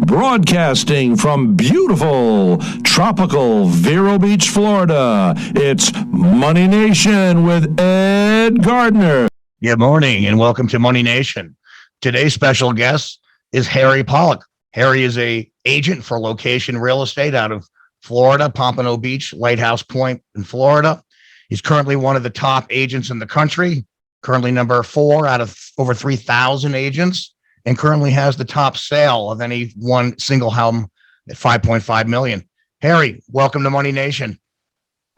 Broadcasting from beautiful, tropical Vero Beach, Florida, it's Money Nation with Ed Gardner. Good morning and welcome to Money Nation. Today's special guest is Harry Pollack. Harry is an agent for LoKation Real Estate out of Florida, Pompano Beach, Lighthouse Point in Florida. He's currently one of the top agents in the country, currently number 4 out of over 3,000 agents, and currently has the top sale of any one single home at $5.5 million. Harry, welcome to Money Nation.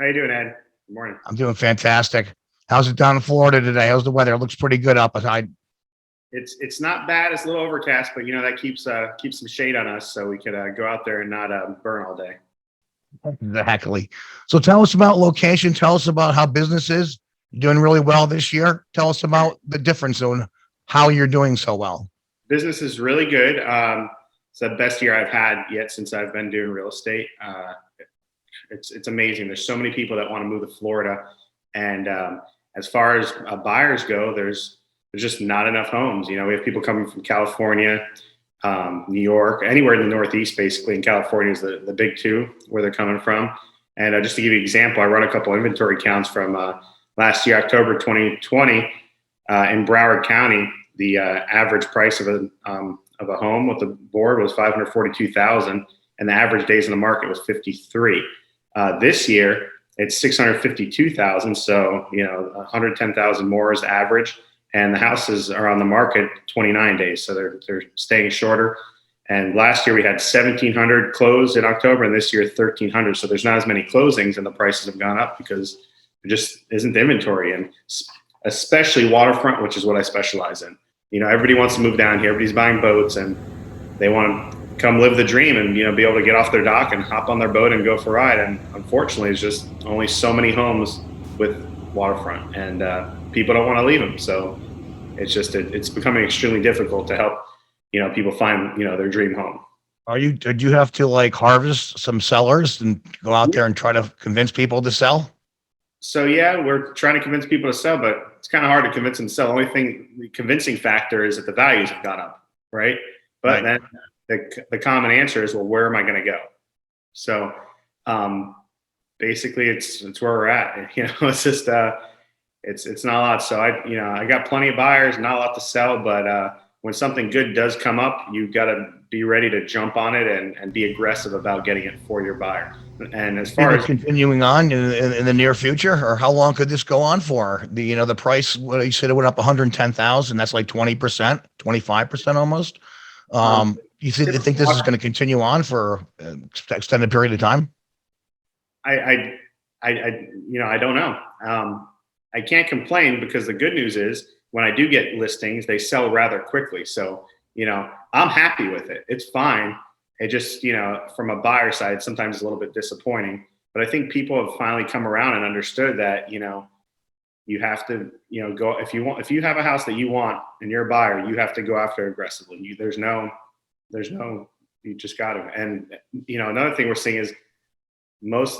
How you doing, Ed? Good morning. I'm doing fantastic. How's it down in Florida today? How's the weather? It looks pretty good outside. It's not bad. It's a little overcast, but that keeps some shade on us, so we could go out there and not burn all day. Exactly. So tell us about LoKation. Tell us about how business is. You're doing really well this year. Tell us about the difference on how you're doing so well. Business is really good. It's the best year I've had yet since I've been doing real estate. It's amazing. There's so many people that want to move to Florida, and as far as buyers go, there's just not enough homes. We have people coming from California, New York, anywhere in the Northeast, basically. And California is the big two where they're coming from. And just to give you an example, I run a couple inventory counts from last year, October 2020, in Broward County. The average price of a home with the board was $542,000, and the average days in the market was 53. This year, it's $652,000, so 110,000 more is average. And the houses are on the market 29 days, so they're staying shorter. And last year we had 1,700 closed in October, and this year 1,300. So there's not as many closings, and the prices have gone up because there just isn't inventory, and especially waterfront, which is what I specialize in. Everybody wants to move down here. Everybody's buying boats, and they want to come live the dream and be able to get off their dock and hop on their boat and go for a ride. And unfortunately, it's just only so many homes with waterfront, and people don't want to leave them. So it's becoming extremely difficult to help people find their dream home. Did you have to harvest some sellers and go out there and try to convince people to sell? So yeah, we're trying to convince people to sell, but it's kind of hard to convince them to sell. The convincing factor is that the values have gone up, right? But then the common answer is, well, where am I going to go? So basically, it's where we're at. It's just it's not a lot. So I got plenty of buyers, not a lot to sell, but when something good does come up, you've got to be ready to jump on it and be aggressive about getting it for your buyer. And as far as continuing on in the near future, or how long could this go on for? The price, what you said, it went up 110,000. That's like 20%, 25% almost. You think this is going to continue on for an extended period of time? I don't know. I can't complain, because the good news is when I do get listings, they sell rather quickly. So, I'm happy with it. It's fine. It just, from a buyer side, sometimes it's a little bit disappointing. But I think people have finally come around and understood that, you have to, go, if you have a house that you want and you're a buyer, you have to go after it aggressively. You just got to. And, another thing we're seeing is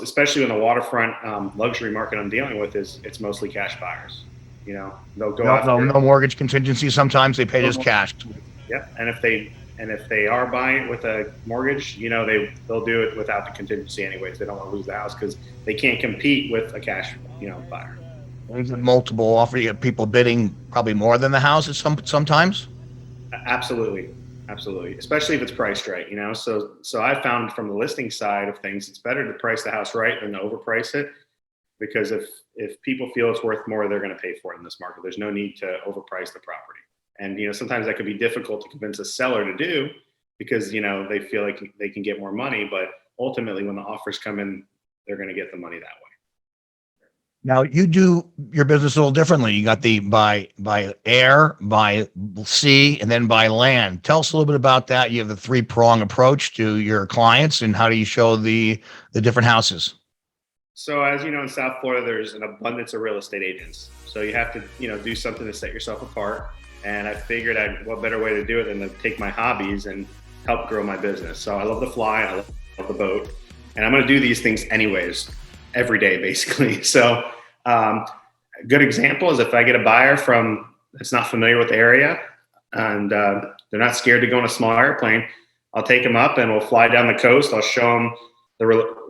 especially in the waterfront luxury market I'm dealing with, it's mostly cash buyers. They'll go no mortgage contingency. Sometimes they pay just cash. Yeah. And if they are buying it with a mortgage, they'll do it without the contingency anyways. They don't want to lose the house because they can't compete with a cash, buyer. There's multiple offer. You have people bidding probably more than the house sometimes. Absolutely. Especially if it's priced right, So I found from the listing side of things, it's better to price the house right than to overprice it, because if people feel it's worth more, they're going to pay for it in this market. There's no need to overprice the property. And, sometimes that could be difficult to convince a seller to do because, they feel like they can get more money, but ultimately when the offers come in, they're going to get the money that way. Now you do your business a little differently. You got the by air, by sea, and then by land. Tell us a little bit about that. You have the three-prong approach to your clients, and how do you show the different houses? So as you know, in South Florida, there's an abundance of real estate agents. So you have to, do something to set yourself apart. And I figured what better way to do it than to take my hobbies and help grow my business. So I love to fly, I love the boat, and I'm going to do these things anyways, every day, basically. So a good example is if I get a buyer that's not familiar with the area and they're not scared to go on a small airplane, I'll take them up and we'll fly down the coast. I'll show them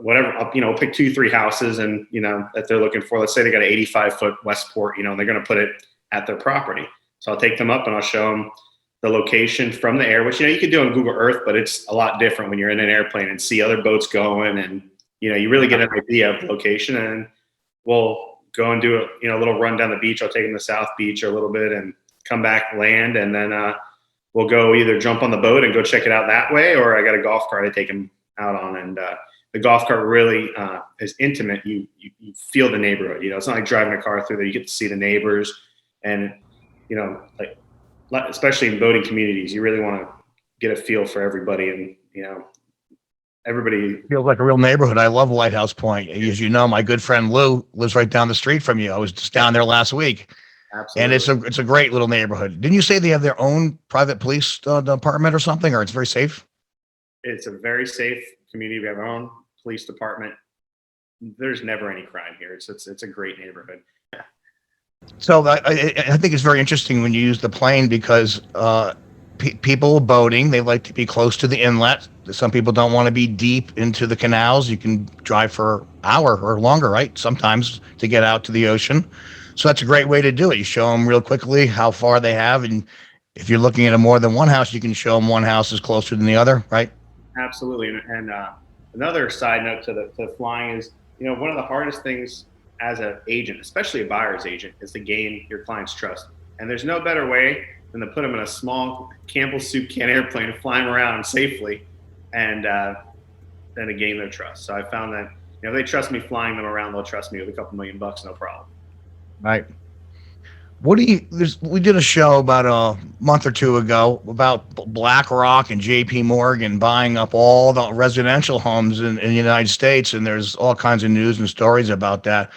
whatever, I'll pick 2-3 houses and, that they're looking for. Let's say they got an 85-foot Westport, and they're going to put it at their property. So I'll take them up and I'll show them the location from the air, which, you can do on Google Earth, but it's a lot different when you're in an airplane and see other boats going, and, you really get an idea of the location. And we'll go and do a little run down the beach. I'll take them to South Beach a little bit and come back, land, and then we'll go either jump on the boat and go check it out that way, or I got a golf cart I take them out on. And the golf cart really is intimate. You feel the neighborhood. It's not like driving a car through there. You get to see the neighbors, and especially in boating communities, you really want to get a feel for everybody, and everybody feels like a real neighborhood. I love Lighthouse Point. As you know, my good friend Lou lives right down the street from you. I was just down there last week. Absolutely. And it's a great little neighborhood. Didn't you say they have their own private police department or something, or it's very safe? It's a very safe community. We have our own police department. There's never any crime here. It's a great neighborhood. So I think it's very interesting when you use the plane, because people boating, they like to be close to the inlet. Some people don't want to be deep into the canals. You can drive for an hour or longer, right? Sometimes, to get out to the ocean. So that's a great way to do it. You show them real quickly how far they have. And if you're looking at more than one house, you can show them one house is closer than the other, right? Absolutely. And another side note to the flying is, one of the hardest things as an agent, especially a buyer's agent, is to gain your client's trust. And there's no better way than to put them in a small Campbell's soup can airplane and fly them around safely, and then to gain their trust. So I found that, if they trust me flying them around, they'll trust me with a couple $1 million, no problem. Right. We did a show about a month or two ago about Blackrock and JP Morgan buying up all the residential homes in the United States. And there's all kinds of news and stories about that.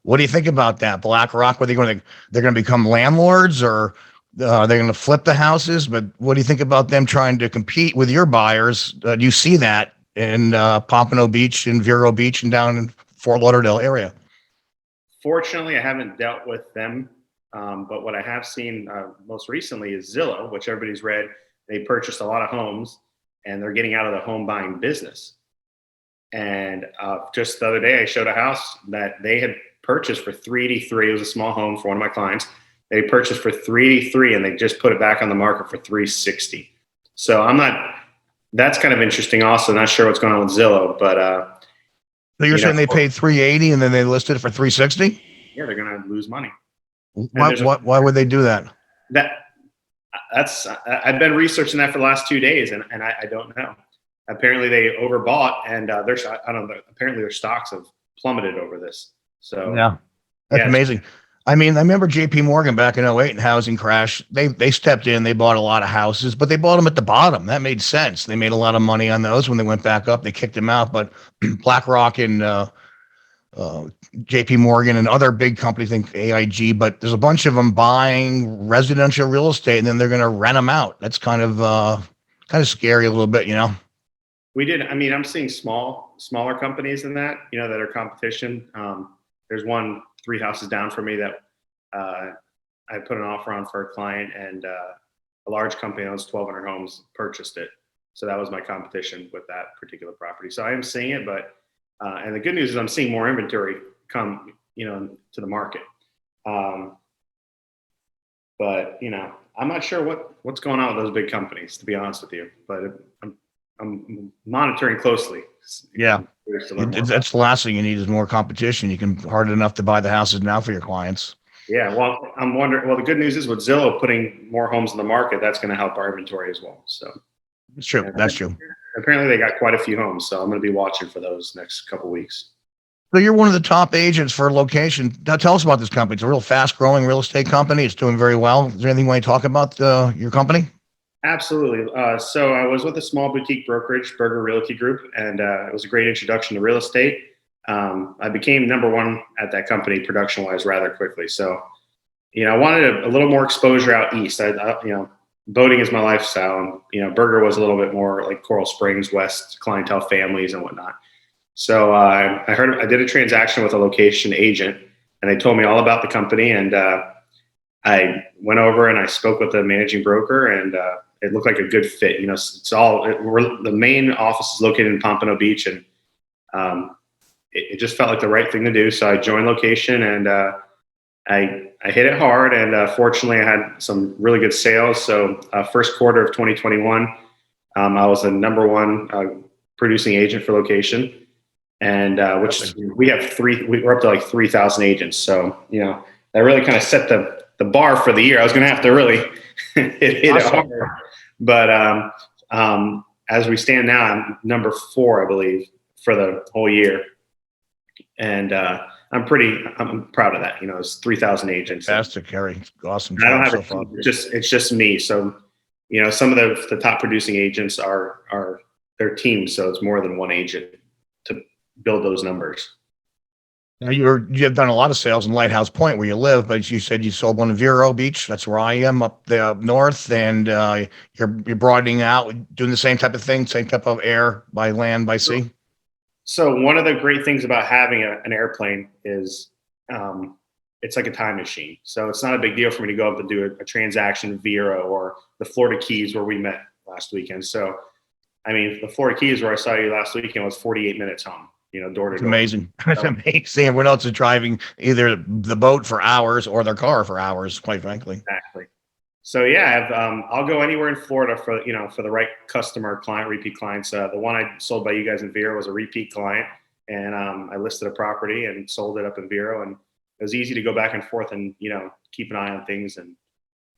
What do you think about that? BlackRock, they're going to become landlords, or they're going to flip the houses? But what do you think about them trying to compete with your buyers? Do you see that in Pompano Beach and Vero Beach and down in Fort Lauderdale area? Fortunately, I haven't dealt with them. But what I have seen most recently is Zillow, which everybody's read. They purchased a lot of homes, and they're getting out of the home buying business. And just the other day, I showed a house that they had purchased for $383. It was a small home for one of my clients. They purchased for $383, and they just put it back on the market for $360. So that's kind of interesting also. Not sure what's going on with Zillow, but. So you're saying they paid $380 and then they listed it for $360? Yeah, they're going to lose money. Why would they do that? I've been researching that for the last 2 days, and I don't know. Apparently they overbought, and I don't know. Apparently their stocks have plummeted over this. So yeah, that's amazing. I mean, I remember JP Morgan back in 2008 and housing crash. They stepped in, they bought a lot of houses, but they bought them at the bottom. That made sense. They made a lot of money on those. When they went back up, they kicked them out. But BlackRock and JP Morgan and other big companies, think AIG, but there's a bunch of them buying residential real estate, and then they're going to rent them out. That's kind of scary a little bit, We did. I mean, I'm seeing smaller companies in that, that are competition. There's one 3 houses down from me that I put an offer on for a client, and a large company that owns 1,200 homes purchased it. So that was my competition with that particular property. So I am seeing it, but and the good news is I'm seeing more inventory come, to the market. But I'm not sure what's going on with those big companies, to be honest with you. But I'm monitoring closely. Yeah, that's the last thing you need is more competition. You can hard enough to buy the houses now for your clients. Yeah, well, I'm wondering. Well, the good news is with Zillow putting more homes in the market, that's going to help our inventory as well. So it's true. That's true. Apparently, they got quite a few homes, so I'm going to be watching for those next couple of weeks. So you're one of the top agents for Lokation. Now tell us about this company. It's a real fast-growing real estate company. It's doing very well. Is there anything you want to talk about your company? Absolutely. So I was with a small boutique brokerage, Berger Realty Group, and it was a great introduction to real estate. I became number one at that company production-wise rather quickly. So, I wanted a little more exposure out east. Boating is my lifestyle, and Berger was a little bit more like Coral Springs, West clientele, families and whatnot. So I did a transaction with a location agent, and they told me all about the company, and I went over and I spoke with the managing broker, and it looked like a good fit. You know, the main office is located in Pompano Beach, and it just felt like the right thing to do. So I joined Lokation, and I hit it hard, and fortunately I had some really good sales. So first quarter of 2021, I was the #1 producing agent for Lokation, and we're up to like 3,000 agents. So, you know, that really kind of set the bar for the year. I was going to have to really hit it hard. But as we stand now, I'm #4, I believe, for the whole year. And I'm proud of that. You know, it's 3,000 agents. Fantastic, Harry. Awesome. I don't have a team. It's just me. So, you know, some of the top producing agents are their teams. So it's more than one agent to build those numbers. Now you've done a lot of sales in Lighthouse Point where you live, but you said you sold one in Vero Beach. That's where I am up there up north, and you're broadening out, doing the same type of thing, same type of air by land, by sea. So one of the great things about having an airplane is it's like a time machine. So it's not a big deal for me to go up and do a transaction in Vero or the Florida Keys where we met last weekend. So, I mean, the Florida Keys where I saw you last weekend was 48 minutes home. You know, door to door. Amazing. It's amazing. Everyone else is driving either the boat for hours or their car for hours, quite frankly. Exactly. So yeah, I'll go anywhere in Florida for the right customer, client, repeat clients. The one I sold by you guys in Vero was a repeat client, and I listed a property and sold it up in Vero, and it was easy to go back and forth and, you know, keep an eye on things and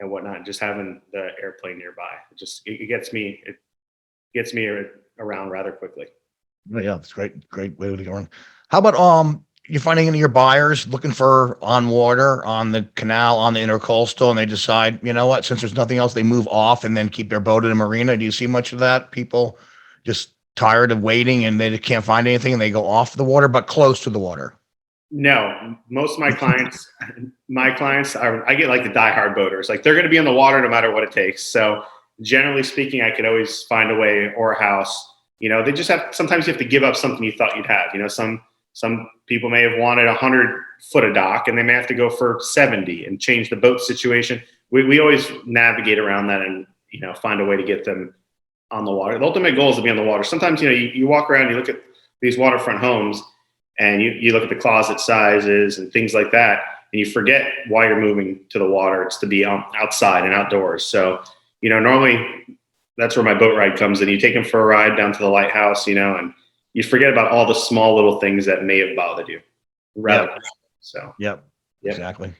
whatnot. Just having the airplane nearby, it gets me around rather quickly. Yeah, it's great way to go on. How about you're finding any of your buyers looking for on water, on the canal, on the intercoastal, and they decide, you know what, since there's nothing else, they move off and then keep their boat in a marina? Do you see much of that? People just tired of waiting and they can't find anything and they go off the water but close to the water? No, most of my clients, I get like the diehard boaters. Like they're going to be on the water no matter what it takes. So generally speaking, I could always find a way, or a house. You know, sometimes you have to give up something you thought you'd have. You know, some people may have wanted 100 foot of dock and they may have to go for 70 and change the boat situation. We always navigate around that and, you know, find a way to get them on the water. The ultimate goal is to be on the water. Sometimes, you know, you walk around, you look at these waterfront homes and you look at the closet sizes and things like that, and you forget why you're moving to the water. It's to be outside and outdoors. So, you know, normally that's where my boat ride comes in. You take them for a ride down to the lighthouse, you know, and you forget about all the small little things that may have bothered you. Yep, exactly.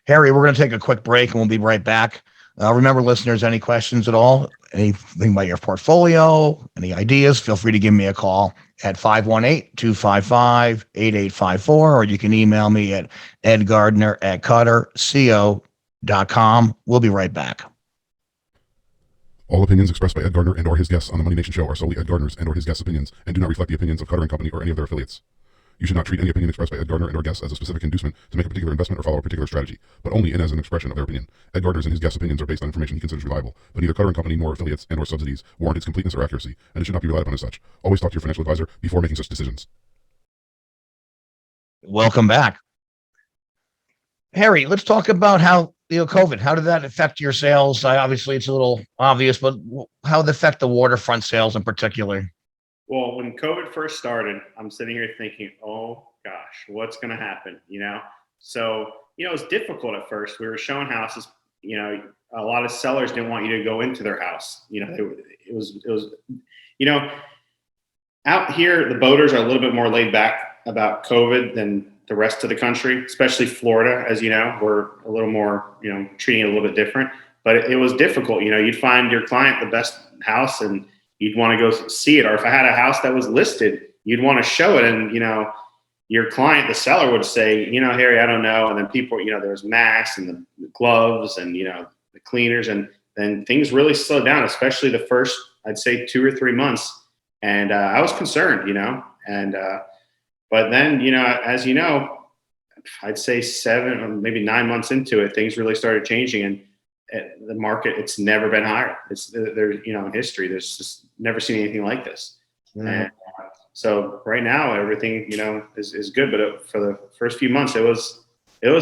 Harry, we're going to take a quick break and we'll be right back. Remember, listeners, any questions at all, anything about your portfolio, any ideas, feel free to give me a call at 518-255-8854, or you can email me at edgardner@cutterco.com. We'll be right back. All opinions expressed by Ed Gardner and or his guests on the Money Nation show are solely Ed Gardner's and or his guests' opinions and do not reflect the opinions of Cutter & Company or any of their affiliates. You should not treat any opinion expressed by Ed Gardner and or guests as a specific inducement to make a particular investment or follow a particular strategy, but only in as an expression of their opinion. Ed Gardner's and his guests' opinions are based on information he considers reliable, but neither Cutter & Company nor affiliates and or subsidies warrant its completeness or accuracy, and it should not be relied upon as such. Always talk to your financial advisor before making such decisions. Welcome back. Harry, let's talk about how, you know, COVID, how did that affect your sales? Obviously, it's a little obvious, but how did it affect the waterfront sales in particular? Well, when COVID first started, I'm sitting here thinking, oh gosh, what's going to happen? You know, so, you know, it was difficult at first. We were showing houses, you know, a lot of sellers didn't want you to go into their house. You know, it was, you know, out here, the boaters are a little bit more laid back about COVID than the rest of the country, especially Florida. As you know, we're a little more, you know, treating it a little bit different, but it was difficult. You know, you'd find your client the best house and you'd want to go see it. Or if I had a house that was listed, you'd want to show it. And, you know, your client, the seller, would say, you know, Harry, I don't know. And then people, you know, there was masks and the gloves and, you know, the cleaners, and then things really slowed down, especially the first, I'd say 2 or 3 months. And I was concerned, you know, and but then, you know, as you know, I'd say 7 or maybe 9 months into it, things really started changing, and the market, it's never been higher. It's there, you know, in history, there's just never seen anything like this. Mm-hmm. And so right now, everything, you know, is good. But for the first few months, it was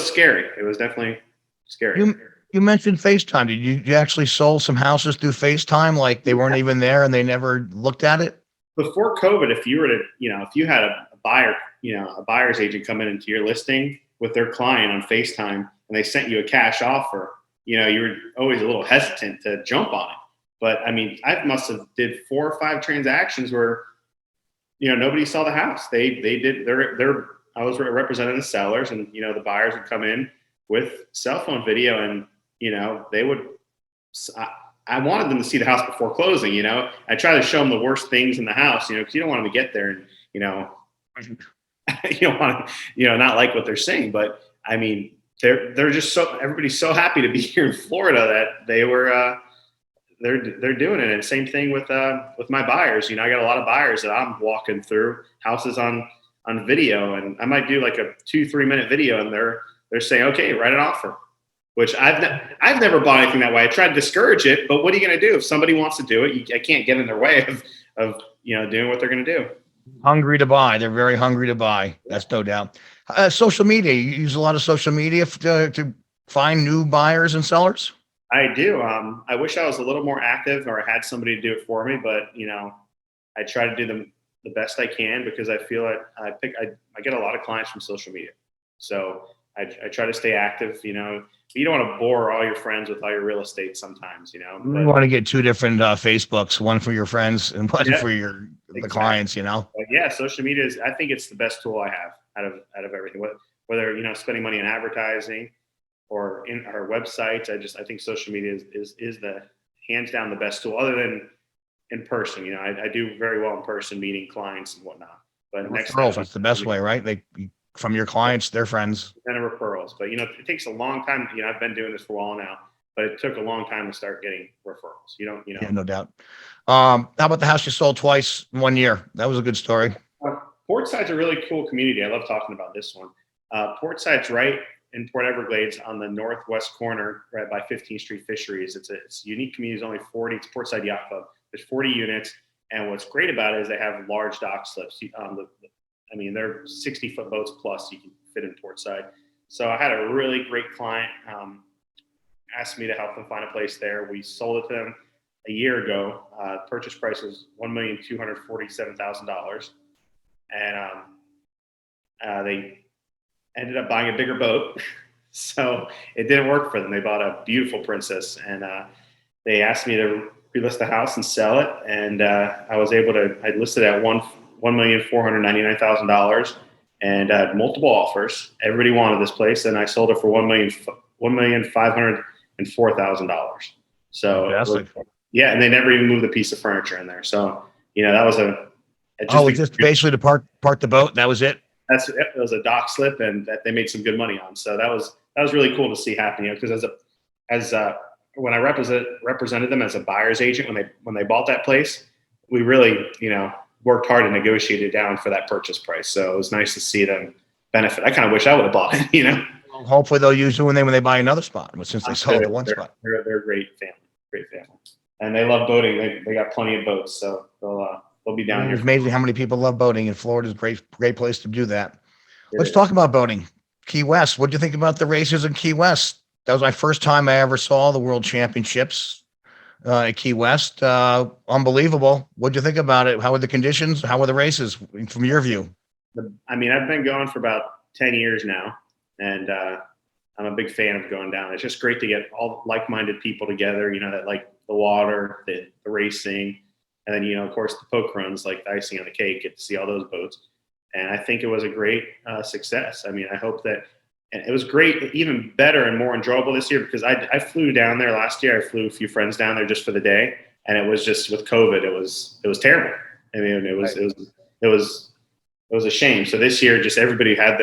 scary. It was definitely scary. You mentioned FaceTime. Did you actually sold some houses through FaceTime? Like they weren't even there and they never looked at it? Before COVID, if you were to, if you had a buyer, a buyer's agent come in into your listing with their client on FaceTime and they sent you a cash offer, you were always a little hesitant to jump on it. But I mean, I must have did 4 or 5 transactions where, nobody saw the house. They did I was representing the sellers, and the buyers would come in with cell phone video, and they would. I wanted them to see the house before closing. I try to show them the worst things in the house. Because you don't want them to get there and you don't want to not like what they're saying. But I mean, they're just everybody's so happy to be here in Florida that they were. They're doing it. And same thing with my buyers. I got a lot of buyers that I'm walking through houses on video, and I might do like a 2-3 minute video, and they're saying, okay, write an offer, which I've never bought anything that way. I tried to discourage it, but what are you going to do if somebody wants to do it? I can't get in their way of doing what they're going to do. Hungry to buy. They're very hungry to buy. That's no doubt. Social media. You use a lot of social media to find new buyers and sellers? I do. I wish I was a little more active or I had somebody to do it for me, but I try to do the best I can because I feel like I get a lot of clients from social media. So I try to stay active. You don't want to bore all your friends with all your real estate sometimes. You want to get 2 different Facebooks, one for your friends and one for the clients. But yeah, social media I think it's the best tool I have out of everything. Whether spending money on advertising or in our websites, I think social media is the hands down the best tool, other than in person. I do very well in person, meeting clients and whatnot. But referrals, that's the best way, right? From your clients, their friends. And referrals. But it takes a long time. I've been doing this for a while now, but it took a long time to start getting referrals. Yeah, no doubt. How about the house you sold twice in 1 year? That was a good story. Portside's a really cool community. I love talking about this one. Portside's right in Port Everglades on the northwest corner, right by 15th Street Fisheries. It's a unique community. It's only 40. It's Portside Yacht Club. There's 40 units, and what's great about it is they have large dock slips. They're 60-foot boats plus you can fit in Portside. So I had a really great client asked me to help them find a place there. We sold it to them a year ago. Purchase price was $1,247,000, and they ended up buying a bigger boat. So it didn't work for them. They bought a beautiful Princess, and they asked me to relist the house and sell it. And I was able to, I listed it at $1,499,000 and had multiple offers. Everybody wanted this place, and I sold it for $1,504,000. So yeah, and they never even moved a piece of furniture in there. So, that was just basically to park the boat. That was it. It was a dock slip, and that they made some good money on. So that was really cool to see happen. Because when I represented them as a buyer's agent when they bought that place, we really worked hard to negotiate it down for that purchase price. So it was nice to see them benefit. I kind of wish I would have bought it. Well, hopefully they'll use it when they buy another spot. But since they sold the one spot, they're a great family, and they love boating. They got plenty of boats, so they'll be down here. It's amazing how many people love boating, and Florida's a great place to do that. Let's talk about boating. Key West. What do you think about the races in Key West? That was my first time I ever saw the World Championships at Key West. Unbelievable. What do you think about it? How were the conditions? How were the races from your view? I've been going for about 10 years now, and I'm a big fan of going down. It's just great to get all like-minded people together, that like the water, the racing, and then, of course, the poke runs, like the icing on the cake, get to see all those boats. And I think it was a great success. I hope that, and it was great, even better and more enjoyable this year, because I flew down there last year. I flew a few friends down there just for the day, and it was just with COVID, it was terrible. It was a shame. So this year, just everybody had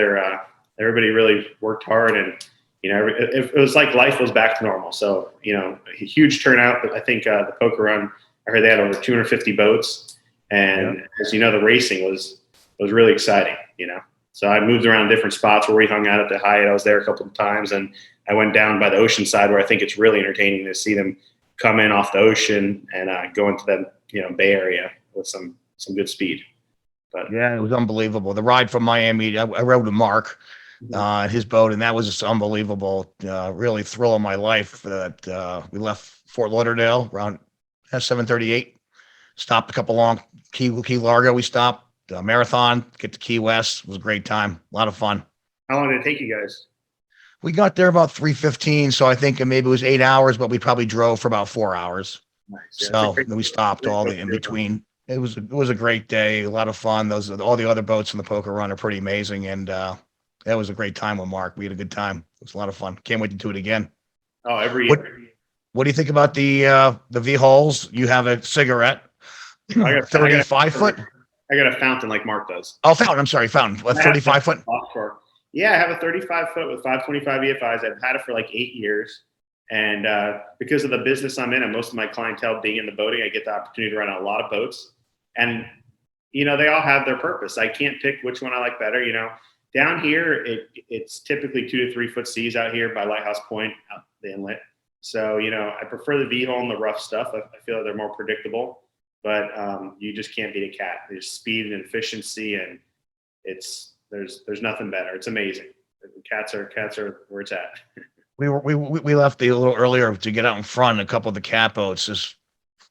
everybody really worked hard, and it was like life was back to normal. So a huge turnout. I think the poker run, I heard they had over 250 boats, and as the racing was really exciting. So I moved around different spots where we hung out at the Hyatt. I was there a couple of times, and I went down by the ocean side where I think it's really entertaining to see them come in off the ocean and go into the Bay Area with some good speed. But yeah, it was unbelievable. The ride from Miami, I rode with Mark. his boat, and that was just unbelievable. Really thrill of my life that we left Fort Lauderdale around 7:38. Stopped a couple long Key Largo. We stopped Marathon, get to Key West. It was a great time. A lot of fun. How long did it take you guys? We got there about 3:15, so I think maybe it was 8 hours, but we probably drove for about 4 hours. Nice. Yeah, So then we stopped all the in between. It was a great day, a lot of fun. All the other boats in the Poker Run are pretty amazing, and that was a great time with Mark. We had a good time. It was a lot of fun. Can't wait to do it again. Oh, every What, year. what do you think about the V holes? You have a cigarette, I got 35 foot. I got a fountain like Mark does. Oh, fountain. I'm sorry, fountain. A 35 foot. Yeah, I have a 35 foot with 525 EFIs. I've had it for like 8 years. And because of the business I'm in and most of my clientele being in the boating, I get the opportunity to run a lot of boats. And, they all have their purpose. I can't pick which one I like better. Down here, it's typically 2 to 3 foot seas out here by Lighthouse Point, out the inlet. So, I prefer the V-hole and the rough stuff. I feel like they're more predictable. But you just can't beat a cat. There's speed and efficiency, and there's nothing better. It's amazing. Cats are where it's at. We left a little earlier to get out in front. A couple of the cat boats just,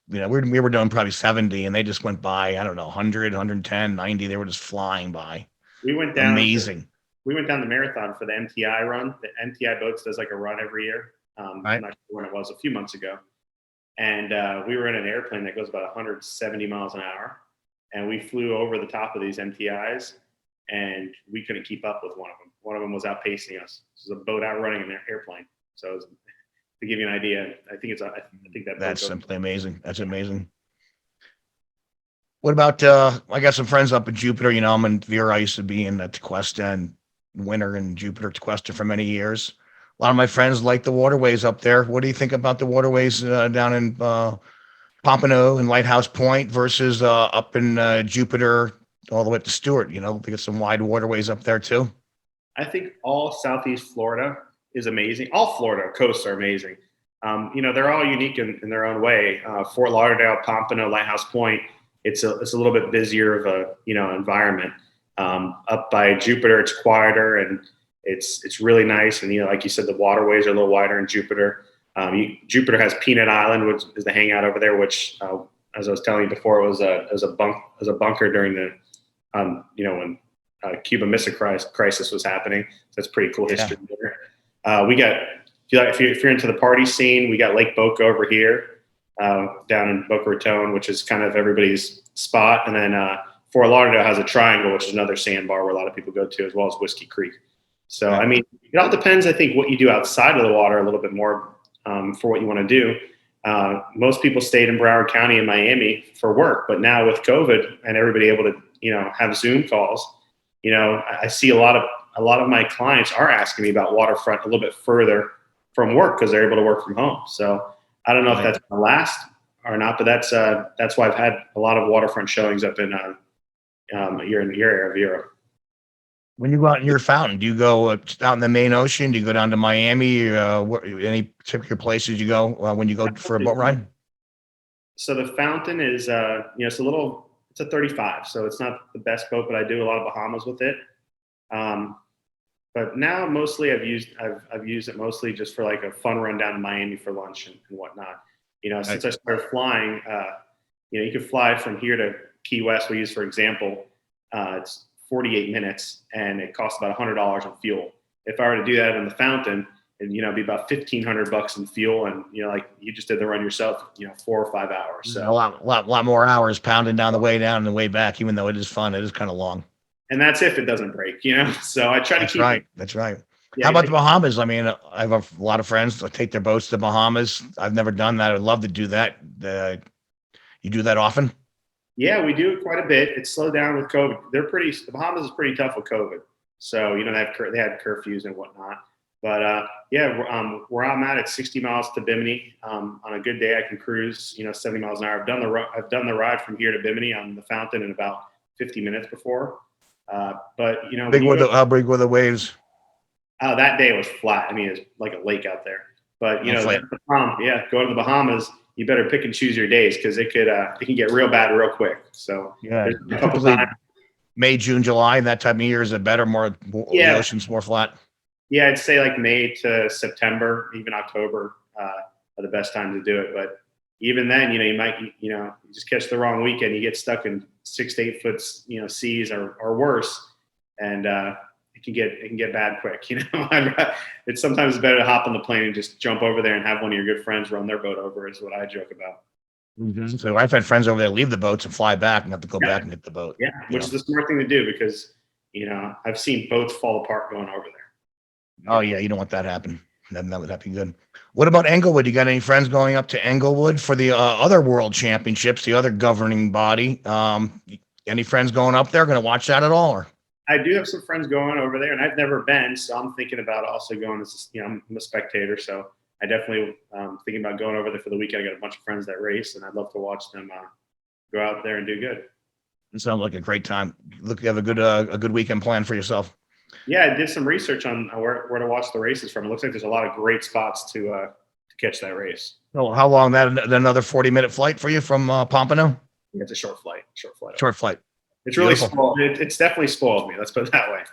we were doing probably 70, and they just went by. I don't know, 100, 110, 90. They were just flying by. We went down. Amazing. We went down the marathon for the MTI run. The MTI boats does like a run every year. Right. I'm not sure when it was, a few months ago. And we were in an airplane that goes about 170 miles an hour. And we flew over the top of these MTIs, and we couldn't keep up with one of them. One of them was outpacing us. This is a boat outrunning an airplane. So to give you an idea, I think that's simply amazing. That's amazing. What about, I got some friends up in Jupiter. I'm in Vera. I used to be in Tequesta and winter in Jupiter, Tequesta for many years. A lot of my friends like the waterways up there. What do you think about the waterways down in Pompano and Lighthouse Point versus up in Jupiter all the way up to Stewart? They got some wide waterways up there too. I think all Southeast Florida is amazing. All Florida coasts are amazing. They're all unique in their own way. Fort Lauderdale, Pompano, Lighthouse Point, it's a little bit busier of a environment. Up by Jupiter, it's quieter and it's really nice. And like you said, the waterways are a little wider in Jupiter. Jupiter has Peanut Island, which is the hangout over there. Which, as I was telling you before, it was a bunker during the when Cuban Missile Crisis was happening. So that's pretty cool history there. We got if you're into the party scene, we got Lake Boca over here down in Boca Raton, which is kind of everybody's spot. And then Fort Lauderdale has a triangle, which is another sandbar where a lot of people go to, as well as Whiskey Creek. So, I mean, it all depends, I think, what you do outside of the water a little bit more for what you want to do. Most people stayed in Broward County and Miami for work, but now with COVID and everybody able to, have Zoom calls, I see a lot of my clients are asking me about waterfront a little bit further from work because they're able to work from home. So I don't know if that's going to last or not, but that's why I've had a lot of waterfront showings up in your area of Europe. When you go out in your fountain, do you go out in the main ocean? Do you go down to Miami? Any particular places you go when you go for a boat ride? So the fountain is, it's a 35, so it's not the best boat, but I do a lot of Bahamas with it. But now mostly I've used it mostly just for like a fun run down to Miami for lunch and whatnot. Since I started flying, you can fly from here to Key West. We use, for example, it's 48 minutes and it costs about $100 in fuel. If I were to do that in the fountain, it'd be about $1,500 in fuel, and like you just did the run yourself, 4 or 5 hours. So a lot more hours pounding down the way down and the way back. Even though it is fun, it is kind of long. And that's if it doesn't break, So I try to keep. That's right. Yeah, how about the Bahamas? I mean, I have a lot of friends that take their boats to the Bahamas. I've never done that. I'd love to do that. You do that often? Yeah, we do it quite a bit. It's slowed down with COVID. The Bahamas is pretty tough with COVID. So, they had curfews and whatnot. But where I'm at 60 miles to Bimini. On a good day, I can cruise, 70 miles an hour. I've done the ride from here to Bimini on the fountain in about 50 minutes before. But how big were the waves? Oh, that day it was flat. I mean, it's like a lake out there. But that's the problem. Yeah, go to the Bahamas. You better pick and choose your days because it can get real bad real quick. So May, June, July, that time of year is it better? The ocean's more flat. Yeah, I'd say like May to September, even October are the best time to do it. But even then, you might, you just catch the wrong weekend, you get stuck in 6 to 8 foot, seas or worse, and it can get bad quick. It's sometimes better to hop on the plane and just jump over there and have one of your good friends run their boat over. Is what I joke about. Mm-hmm. So I've had friends over there leave the boats and fly back and have to go back and hit the boat. Yeah, which is the smart thing to do because I've seen boats fall apart going over there. Oh yeah, you don't want that to happen. That would be good. What about Englewood? You got any friends going up to Englewood for the other World Championships, the other governing body? Any friends going up there? Going to watch that at all? Or? I do have some friends going over there, and I've never been, so I'm thinking about also going. As I'm a spectator, so I definitely thinking about going over there for the weekend. I got a bunch of friends that race, and I'd love to watch them go out there and do good. It sounds like a great time. Look, you have a good weekend planned for yourself. Yeah, I did some research on where to watch the races from. It looks like there's a lot of great spots to catch that race. Oh, how long? Another 40-minute flight for you from Pompano? Yeah, it's a short flight. Short flight. It's really spoiled. It's definitely spoiled me. Let's put it that way.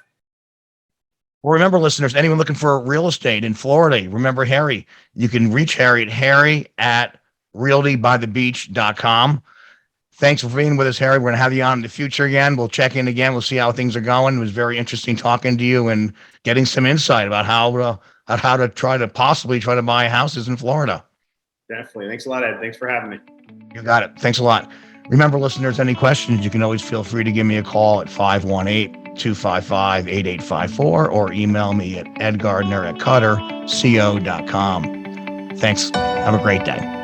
Well, remember, listeners, anyone looking for real estate in Florida, remember Harry. You can reach Harry at harry@realtybythebeach.com. Thanks for being with us, Harry. We're going to have you on in the future again. We'll check in again. We'll see how things are going. It was very interesting talking to you and getting some insight about how to possibly try to buy houses in Florida. Definitely. Thanks a lot, Ed. Thanks for having me. You got it. Thanks a lot. Remember, listeners, any questions, you can always feel free to give me a call at 518-255-8854 or email me at edgardner@cutter.co.com. Thanks. Have a great day.